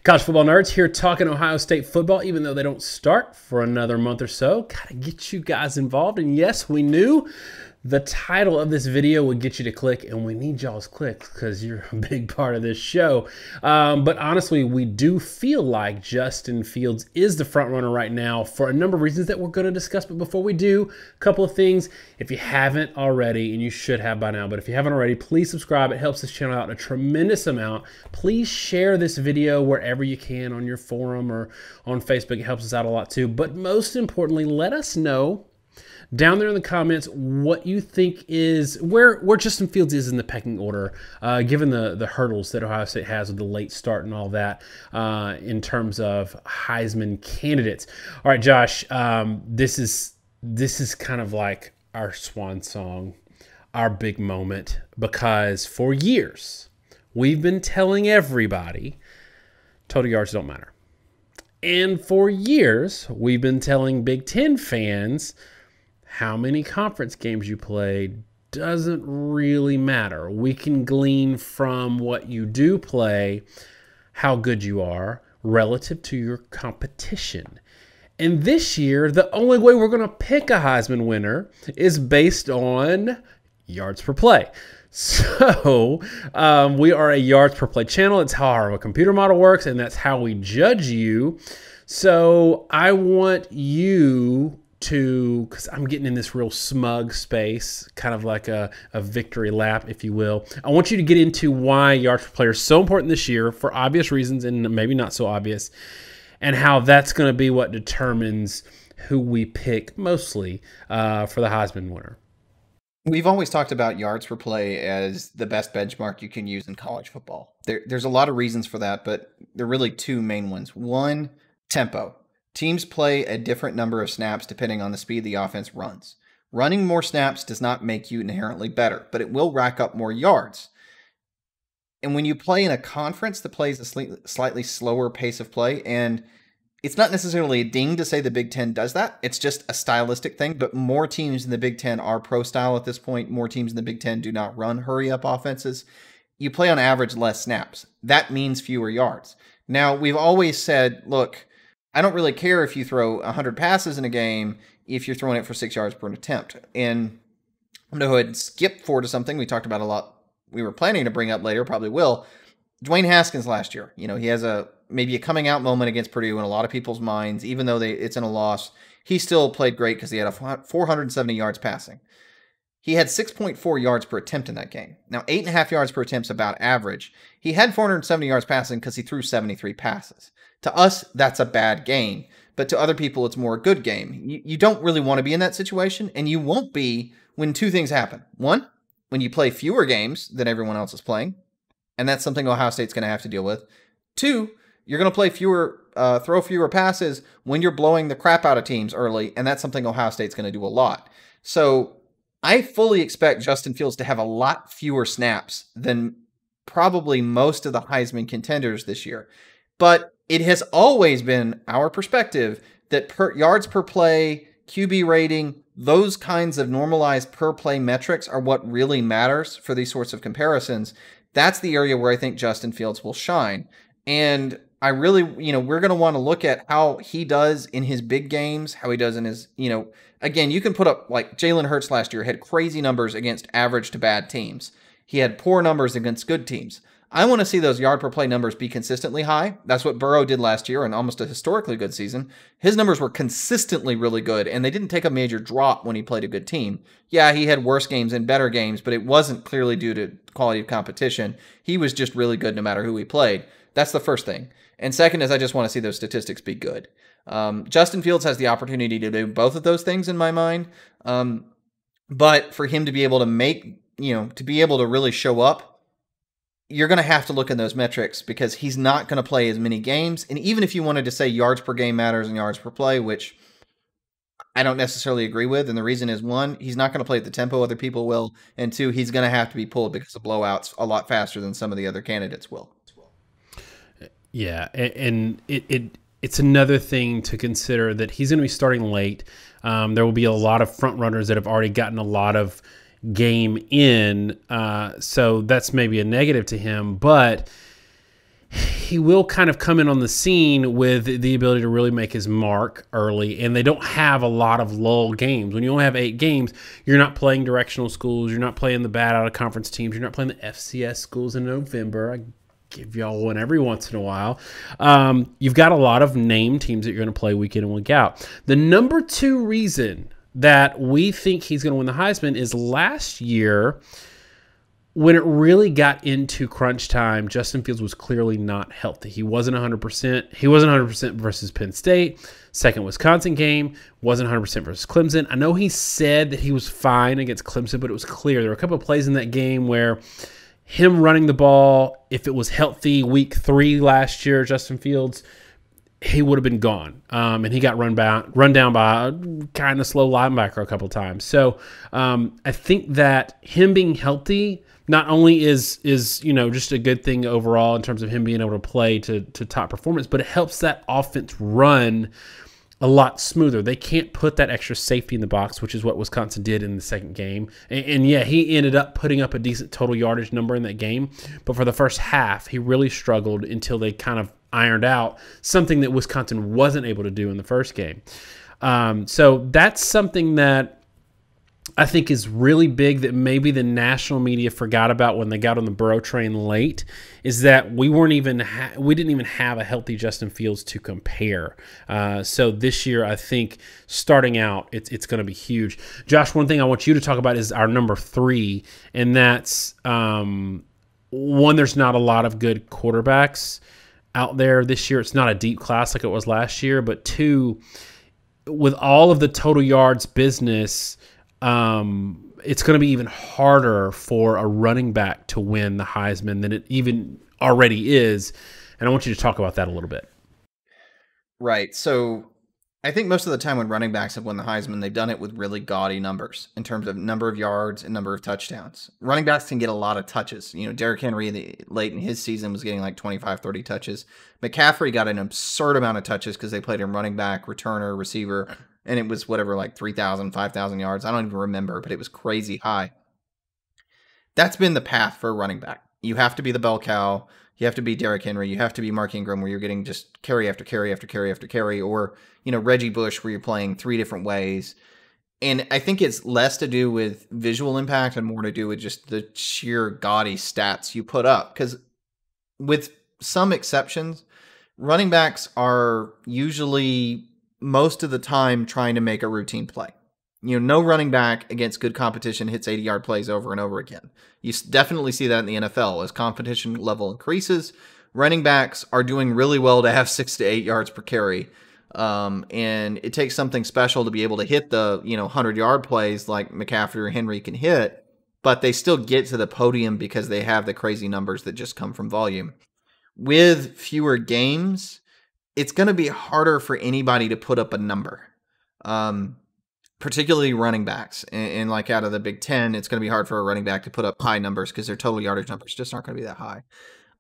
College football nerds here talking Ohio State football, even though they don't start for another month or so. Gotta get you guys involved. And yes, we knew the title of this video would get you to click, and we need y'all's clicks because you're a big part of this show. But honestly, we do feel like Justin Fields is the front runner right now for a number of reasons that we're going to discuss. But before we do, a couple of things. If you haven't already, and you should have by now, but if you haven't already, please subscribe. It helps this channel out a tremendous amount. Please share this video wherever you can on your forum or on Facebook. It helps us out a lot too. But most importantly, let us know down there in the comments what you think is where Justin Fields is in the pecking order, given the hurdles that Ohio State has with the late start and all that, in terms of Heisman candidates. All right, Josh, this is kind of like our swan song, our big moment, because for years we've been telling everybody total yards don't matter. And for years we've been telling Big Ten fans how many conference games you play doesn't really matter. We can glean from what you do play how good you are relative to your competition. And this year, the only way we're going to pick a Heisman winner is based on yards per play. So we are a yards per play channel. It's how our computer model works, and that's how we judge you. So I want you to, because I'm getting in this real smug space, kind of like a victory lap, if you will. I want you to get into why yards per play are so important this year for obvious reasons and maybe not so obvious, and how that's going to be what determines who we pick mostly for the Heisman winner. We've always talked about yards per play as the best benchmark you can use in college football. There's a lot of reasons for that, but there are really two main ones. One, tempo. Teams play a different number of snaps depending on the speed the offense runs. Running more snaps does not make you inherently better, but it will rack up more yards. And when you play in a conference that plays a slightly slower pace of play, and it's not necessarily a ding to say the Big Ten does that, it's just a stylistic thing, but more teams in the Big Ten are pro-style at this point. More teams in the Big Ten do not run hurry-up offenses. You play on average less snaps. That means fewer yards. Now, we've always said, look, I don't really care if you throw 100 passes in a game if you're throwing it for 6 yards per attempt. And I'm going to go ahead and skip forward to something we talked about a lot. We were planning to bring up later, probably will. Dwayne Haskins last year. You know, he has maybe a coming out moment against Purdue in a lot of people's minds, even though it's in a loss. He still played great because he had 470 yards passing. He had 6.4 yards per attempt in that game. Now, 8.5 yards per attempt is about average. He had 470 yards passing because he threw 73 passes. To us, that's a bad game. But to other people, it's more a good game. You don't really want to be in that situation, and you won't be when two things happen. One, when you play fewer games than everyone else is playing, and that's something Ohio State's going to have to deal with. Two, you're going to play throw fewer passes when you're blowing the crap out of teams early, and that's something Ohio State's going to do a lot. So I fully expect Justin Fields to have a lot fewer snaps than probably most of the Heisman contenders this year. But it has always been our perspective that yards per play, QB rating, those kinds of normalized per play metrics are what really matters for these sorts of comparisons. That's the area where I think Justin Fields will shine. And I really, we're going to want to look at how he does in his big games, how he does in his, again, you can put up, like Jalen Hurts last year had crazy numbers against average to bad teams. He had poor numbers against good teams. I want to see those yard per play numbers be consistently high. That's what Burrow did last year in almost a historically good season. His numbers were consistently really good, and they didn't take a major drop when he played a good team. Yeah, he had worse games and better games, but it wasn't clearly due to quality of competition. He was just really good no matter who he played. That's the first thing. And second is I just want to see those statistics be good. Justin Fields has the opportunity to do both of those things in my mind. But for him to be able to to be able to really show up, you're going to have to look at those metrics because he's not going to play as many games. And even if you wanted to say yards per game matters and yards per play, which I don't necessarily agree with, and the reason is, one, he's not going to play at the tempo other people will, and two, he's going to have to be pulled because of blowouts a lot faster than some of the other candidates will. Yeah, and it's another thing to consider that he's going to be starting late. There will be a lot of front runners that have already gotten a lot of game in, so that's maybe a negative to him, but he will kind of come in on the scene with the ability to really make his mark early, and they don't have a lot of lull games. When you only have 8 games, you're not playing directional schools, you're not playing the bad out of conference teams, you're not playing the FCS schools in November. I give y'all one every once in a while. You've got a lot of named teams that you're going to play week in and week out. The number 2 reason that we think he's going to win the Heisman is last year, when it really got into crunch time, Justin Fields was clearly not healthy. He wasn't 100%. He wasn't 100% versus Penn State. Second Wisconsin game, wasn't 100% versus Clemson. I know he said that he was fine against Clemson, but it was clear. There were a couple of plays in that game where him running the ball, if it was healthy week 3 last year, Justin Fields, he would have been gone. And he got run down by a kind of slow linebacker a couple of times. So I think that him being healthy not only is just a good thing overall in terms of him being able to play to top performance, but it helps that offense run a lot smoother. They can't put that extra safety in the box, which is what Wisconsin did in the second game. And yeah, he ended up putting up a decent total yardage number in that game. But for the first half, he really struggled until they kind of ironed out something that Wisconsin wasn't able to do in the first game. So that's something that I think is really big that maybe the national media forgot about when they got on the Burrow train late, is that we didn't even have a healthy Justin Fields to compare. So this year, I think starting out, it's going to be huge. Josh, one thing I want you to talk about is our number 3, and that's one, there's not a lot of good quarterbacks out there this year. It's not a deep class like it was last year, but 2, with all of the total yards business, it's going to be even harder for a running back to win the Heisman than it even already is. And I want you to talk about that a little bit. Right. So I think most of the time when running backs have won the Heisman, they've done it with really gaudy numbers in terms of number of yards and number of touchdowns. Running backs can get a lot of touches. Derrick Henry late in his season was getting like 25, 30 touches. McCaffrey got an absurd amount of touches because they played him running back, returner, receiver, and it was whatever, like 3,000, 5,000 yards. I don't even remember, but it was crazy high. That's been the path for a running back. You have to be the bell cow. You have to be Derrick Henry. You have to be Mark Ingram, where you're getting just carry after carry after carry after carry, or Reggie Bush, where you're playing 3 different ways. And I think it's less to do with visual impact and more to do with just the sheer gaudy stats you put up. Because with some exceptions, running backs are usually most of the time trying to make a routine play. No running back against good competition hits 80-yard plays over and over again. You definitely see that in the NFL. As competition level increases, running backs are doing really well to have 6 to 8 yards per carry. And it takes something special to be able to hit the 100-yard plays like McCaffrey or Henry can hit, but they still get to the podium because they have the crazy numbers that just come from volume. With fewer games, it's going to be harder for anybody to put up a number. Particularly running backs. And like out of the Big Ten, it's going to be hard for a running back to put up high numbers because their total yardage numbers just aren't going to be that high.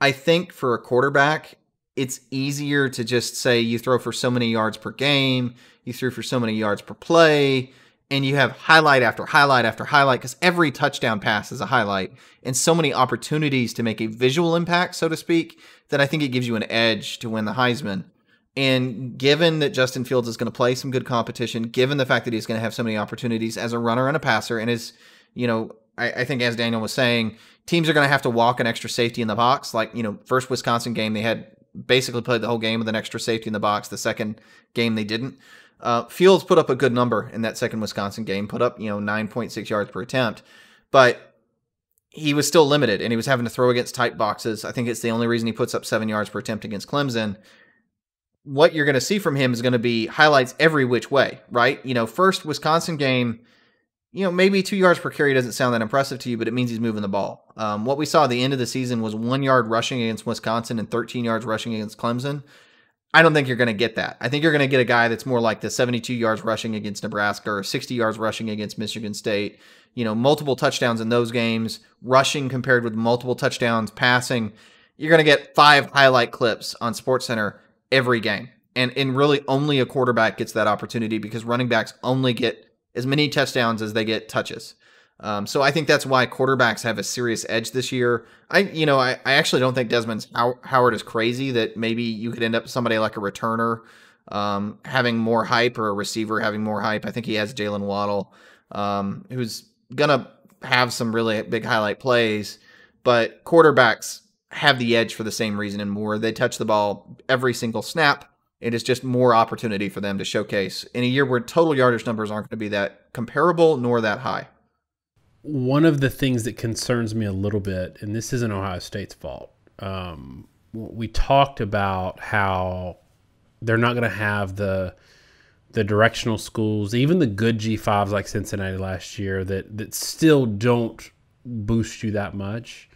I think for a quarterback, it's easier to just say you throw for so many yards per game, you threw for so many yards per play, and you have highlight after highlight after highlight, because every touchdown pass is a highlight, and so many opportunities to make a visual impact, so to speak, that I think it gives you an edge to win the Heisman. And given that Justin Fields is going to play some good competition, given the fact that he's going to have so many opportunities as a runner and a passer, and I think as Daniel was saying, teams are going to have to walk an extra safety in the box. Like, first Wisconsin game, they had basically played the whole game with an extra safety in the box. The second game, they didn't. Fields put up a good number in that second Wisconsin game, put up, 9.6 yards per attempt, but he was still limited, and he was having to throw against tight boxes. I think it's the only reason he puts up 7 yards per attempt against Clemson. What you're going to see from him is going to be highlights every which way, right? First Wisconsin game, maybe 2 yards per carry doesn't sound that impressive to you, but it means he's moving the ball. What we saw at the end of the season was 1 yard rushing against Wisconsin and 13 yards rushing against Clemson. I don't think you're going to get that. I think you're going to get a guy that's more like the 72 yards rushing against Nebraska or 60 yards rushing against Michigan State. Multiple touchdowns in those games, rushing compared with multiple touchdowns passing. You're going to get 5 highlight clips on SportsCenter every game. And really only a quarterback gets that opportunity, because running backs only get as many touchdowns as they get touches. So I think that's why quarterbacks have a serious edge this year. I actually don't think Desmond Howard is crazy that maybe you could end up somebody like a returner having more hype or a receiver having more hype. I think he has Jalen Waddle, who's going to have some really big highlight plays, but quarterbacks have the edge for the same reason and more. They touch the ball every single snap. It is just more opportunity for them to showcase in a year where total yardage numbers aren't going to be that comparable nor that high. One of the things that concerns me a little bit, and this isn't Ohio State's fault, we talked about how they're not going to have the directional schools, even the good G5s like Cincinnati last year, that still don't boost you that much.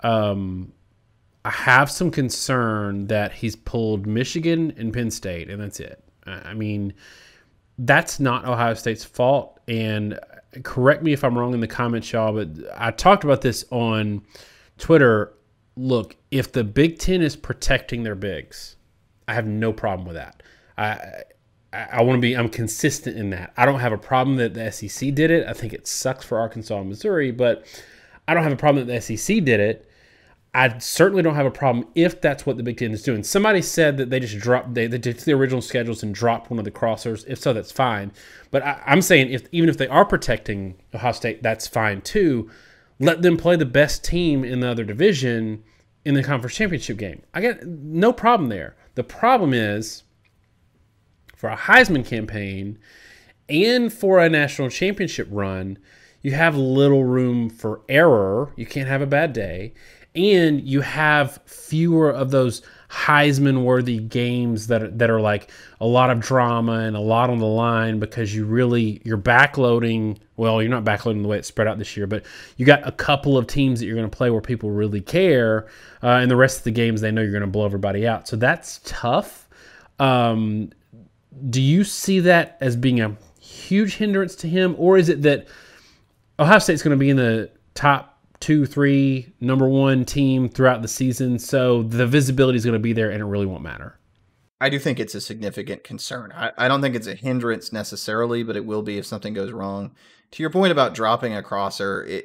I have some concern that he's pulled Michigan and Penn State, and that's it. I mean, that's not Ohio State's fault, and correct me if I'm wrong in the comments, y'all, but I talked about this on Twitter. Look, if the Big Ten is protecting their bigs, I have no problem with that. I'm consistent in that. I don't have a problem that the SEC did it. I think it sucks for Arkansas and Missouri, but I don't have a problem that the SEC did it. I certainly don't have a problem if that's what the Big Ten is doing. Somebody said that they just dropped, they did the original schedules and dropped one of the crossers. If so, that's fine. But I'm saying even if they are protecting Ohio State, that's fine too. Let them play the best team in the other division in the conference championship game. I got no problem there. The problem is for a Heisman campaign and for a national championship run, you have little room for error. You can't have a bad day. And you have fewer of those Heisman-worthy games that are like a lot of drama and a lot on the line because you're backloading. Well, you're not backloading the way it's spread out this year, but you got a couple of teams that you're going to play where people really care, and the rest of the games they know you're going to blow everybody out. So that's tough. Do you see that as being a huge hindrance to him, or is it that Ohio State's going to be in the top 2, 3, number one team throughout the season, so the visibility is going to be there and it really won't matter? I do think it's a significant concern. I don't think it's a hindrance necessarily, but it will be if something goes wrong. To your point about dropping a crosser,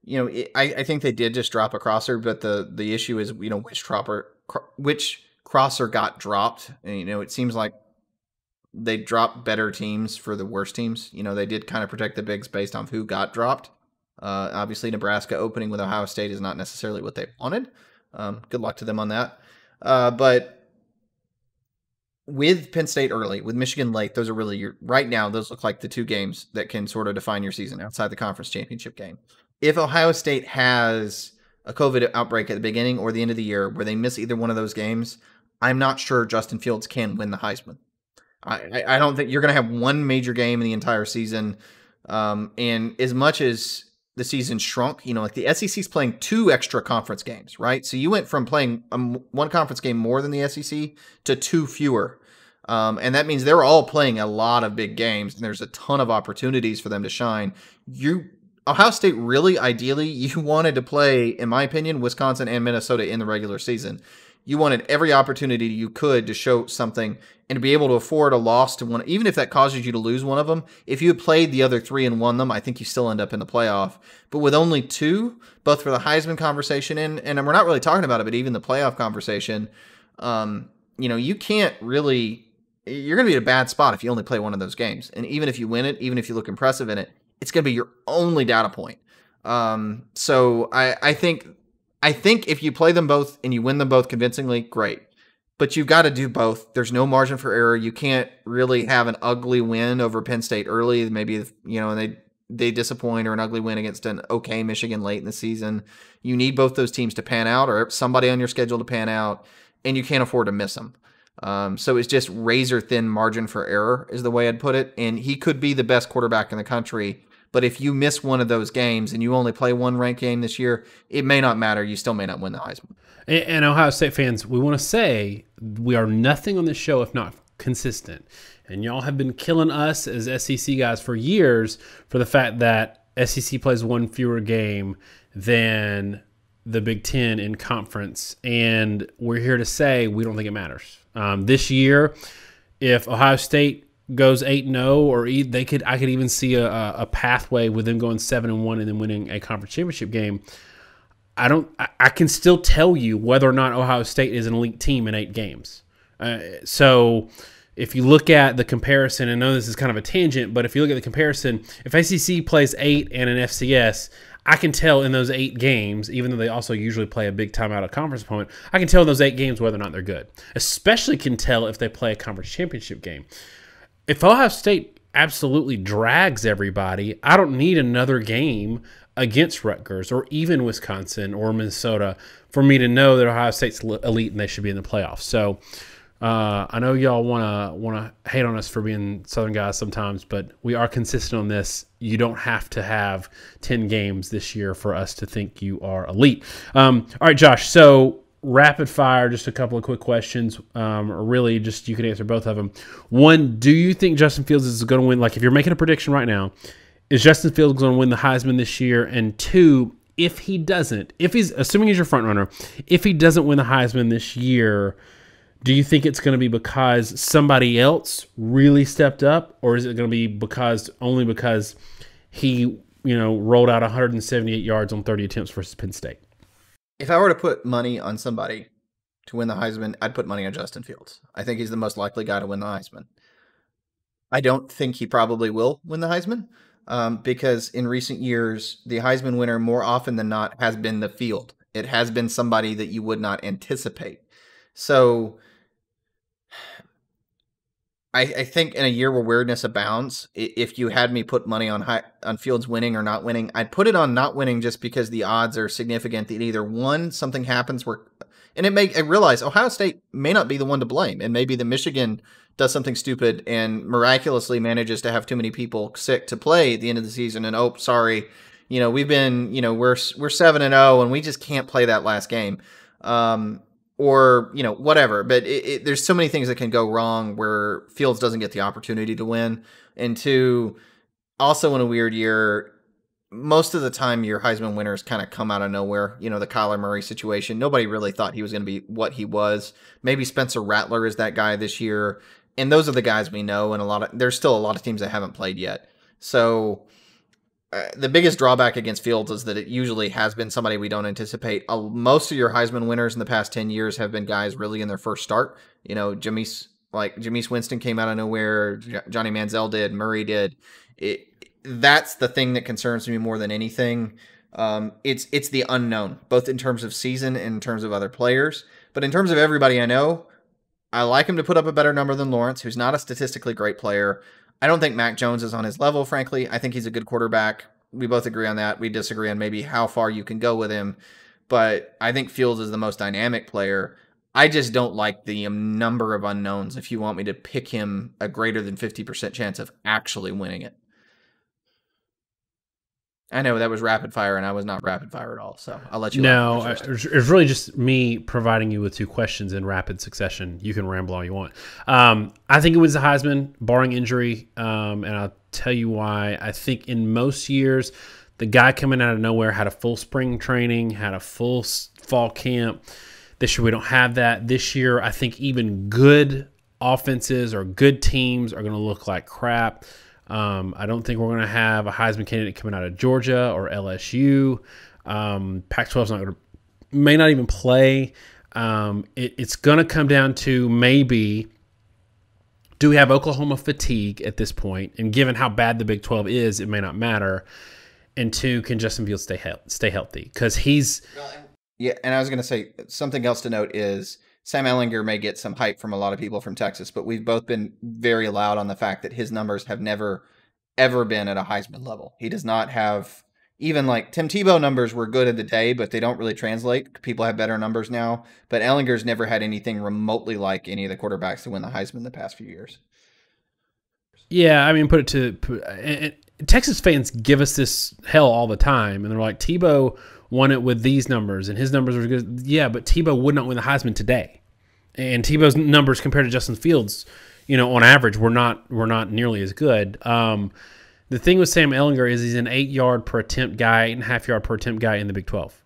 I think they did just drop a crosser, but the issue is, which crosser got dropped. And, it seems like they dropped better teams for the worst teams. They did kind of protect the bigs based on who got dropped. Obviously, Nebraska opening with Ohio State is not necessarily what they wanted. Good luck to them on that. But with Penn State early, with Michigan late, those are really right now, those look like the two games that can sort of define your season outside the conference championship game. If Ohio State has a COVID outbreak at the beginning or the end of the year where they miss either one of those games, I'm not sure Justin Fields can win the Heisman. I don't think you're going to have one major game in the entire season. And as much as the season shrunk, like the SEC's playing 2 extra conference games, right? So you went from playing one conference game more than the SEC to 2 fewer. And that means they're all playing a lot of big games, and there's a ton of opportunities for them to shine. Ohio State really, ideally, you wanted to play, in my opinion, Wisconsin and Minnesota in the regular season. You wanted every opportunity you could to show something and to be able to afford a loss to one, even if that causes you to lose one of them. If you had played the other 3 and won them, I think you still end up in the playoff. But with only 2, both for the Heisman conversation and we're not really talking about it, but even the playoff conversation, you can't really, you're going to be in a bad spot if you only play one of those games. And even if you win it, even if you look impressive in it, it's going to be your only data point. So I think if you play them both and you win them both convincingly, great. But you've got to do both. There's no margin for error. You can't really have an ugly win over Penn State early. Maybe, and they disappoint, or an ugly win against an okay Michigan late in the season. You need both those teams to pan out, or somebody on your schedule to pan out, and you can't afford to miss them. So it's just razor thin margin for error is the way I'd put it. And he could be the best quarterback in the country, but if you miss one of those games and you only play one ranked game this year, it may not matter. You still may not win the Heisman. And Ohio State fans, we want to say we are nothing on this show if not consistent. And y'all have been killing us as SEC guys for years for the fact that SEC plays one fewer game than the Big Ten in conference. And we're here to say we don't think it matters. This year, if Ohio State goes 8-0, or I could even see a pathway with them going 7-1 and then winning a conference championship game. I can still tell you whether or not Ohio State is an elite team in 8 games. So if you look at the comparison, I know this is kind of a tangent, but if you look at the comparison, if ACC plays 8 and an FCS, I can tell in those 8 games, even though they also usually play a big time out of conference opponent, I can tell in those 8 games whether or not they're good. Especially can tell if they play a conference championship game. If Ohio State absolutely drags everybody, I don't need another game against Rutgers or even Wisconsin or Minnesota for me to know that Ohio State's elite and they should be in the playoffs. So I know y'all want to hate on us for being Southern guys sometimes, but we are consistent on this. You don't have to have 10 games this year for us to think you are elite. All right, Josh, so rapid fire, just a couple of quick questions, or really just you can answer both of them. One, do you think Justin Fields is going to win? Like if you're making a prediction right now, is Justin Fields going to win the Heisman this year? And 2, if he doesn't, if he's assuming he's your front runner, if he doesn't win the Heisman this year, do you think it's going to be because somebody else really stepped up, or is it going to be only because he, rolled out 178 yards on 30 attempts versus Penn State? If I were to put money on somebody to win the Heisman, I'd put money on Justin Fields. I think he's the most likely guy to win the Heisman. I don't think he probably will win the Heisman because in recent years, the Heisman winner more often than not has been the field. It has been somebody that you would not anticipate. So I think in a year where weirdness abounds, if you had me put money on Fields winning or not winning, I'd put it on not winning just because the odds are significant that either one, something happens where, and I realize Ohio State may not be the one to blame, and maybe the Michigan does something stupid and miraculously manages to have too many people sick to play at the end of the season, and sorry, we've been, we're 7-0 and we just can't play that last game. Or, whatever. But there's so many things that can go wrong where Fields doesn't get the opportunity to win. And 2, also in a weird year, most of the time your Heisman winners kind of come out of nowhere. The Kyler Murray situation. Nobody really thought he was going to be what he was. Maybe Spencer Rattler is that guy this year. And those are the guys we know. And there's still a lot of teams that haven't played yet. So the biggest drawback against Fields is that it usually has been somebody we don't anticipate. Most of your Heisman winners in the past 10 years have been guys really in their first start. Jameis Winston came out of nowhere. Johnny Manziel did. Murray did. That's the thing that concerns me more than anything. It's the unknown, both in terms of season and in terms of other players. But in terms of everybody I know, I like him to put up a better number than Lawrence, who's not a statistically great player. I don't think Mac Jones is on his level, frankly. I think he's a good quarterback. We both agree on that. We disagree on maybe how far you can go with him. But I think Fields is the most dynamic player. I just don't like the number of unknowns if you want me to pick him a greater than 50% chance of actually winning it. I know that was rapid fire, and I was not rapid fire at all. So I'll let you. No, it's really just me providing you with 2 questions in rapid succession. You can ramble all you want. I think it was the Heisman, barring injury, and I'll tell you why. I think in most years, the guy coming out of nowhere had a full spring training, had a full fall camp. This year we don't have that. This year, I think even good offenses or good teams are going to look like crap. I don't think we're going to have a Heisman candidate coming out of Georgia or LSU. Pac-12 may not even play. It's going to come down to maybe, do we have Oklahoma fatigue at this point? And given how bad the Big 12 is, it may not matter. And 2, can Justin Fields stay healthy? Because he's... Yeah, and I was going to say, something else to note is Sam Ehlinger may get some hype from a lot of people from Texas, but we've both been very loud on the fact that his numbers have never, ever been at a Heisman level. He does not have, even like Tim Tebow numbers were good in the day, but they don't really translate. People have better numbers now, but Ehlinger's never had anything remotely like any of the quarterbacks to win the Heisman the past few years. Yeah, I mean, Texas fans give us this hell all the time, and they're like, Tebow won it with these numbers, and his numbers were good. Yeah, but Tebow would not win the Heisman today. And Tebow's numbers compared to Justin Fields, on average, were not nearly as good. The thing with Sam Ehlinger is he's an 8-yard per attempt guy, 8.5 yard per attempt guy in the Big 12.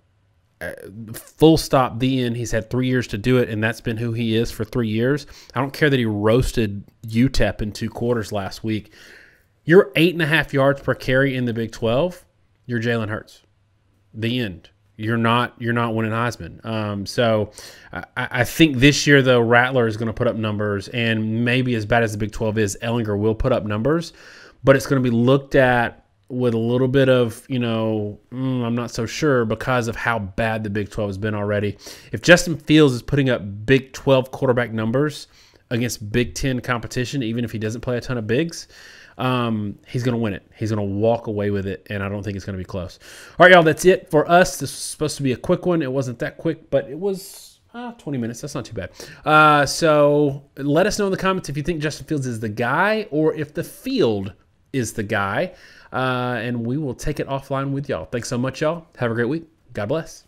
full stop, the end. He's had 3 years to do it, and that's been who he is for 3 years. I don't care that he roasted UTEP in 2 quarters last week. You're 8.5 yards per carry in the Big 12. You're Jalen Hurts. The end. You're not winning Heisman. So I think this year, though, Rattler is going to put up numbers, and maybe as bad as the Big 12 is, Ellinger will put up numbers, but it's going to be looked at with a little bit of, I'm not so sure because of how bad the Big 12 has been already. If Justin Fields is putting up Big 12 quarterback numbers against Big 10 competition, even if he doesn't play a ton of bigs, he's going to win it. He's going to walk away with it, and I don't think it's going to be close. All right, y'all, that's it for us. This was supposed to be a quick one. It wasn't that quick, but it was 20 minutes. That's not too bad. So let us know in the comments if you think Justin Fields is the guy or if the field is the guy, and we will take it offline with y'all. Thanks so much, y'all. Have a great week. God bless.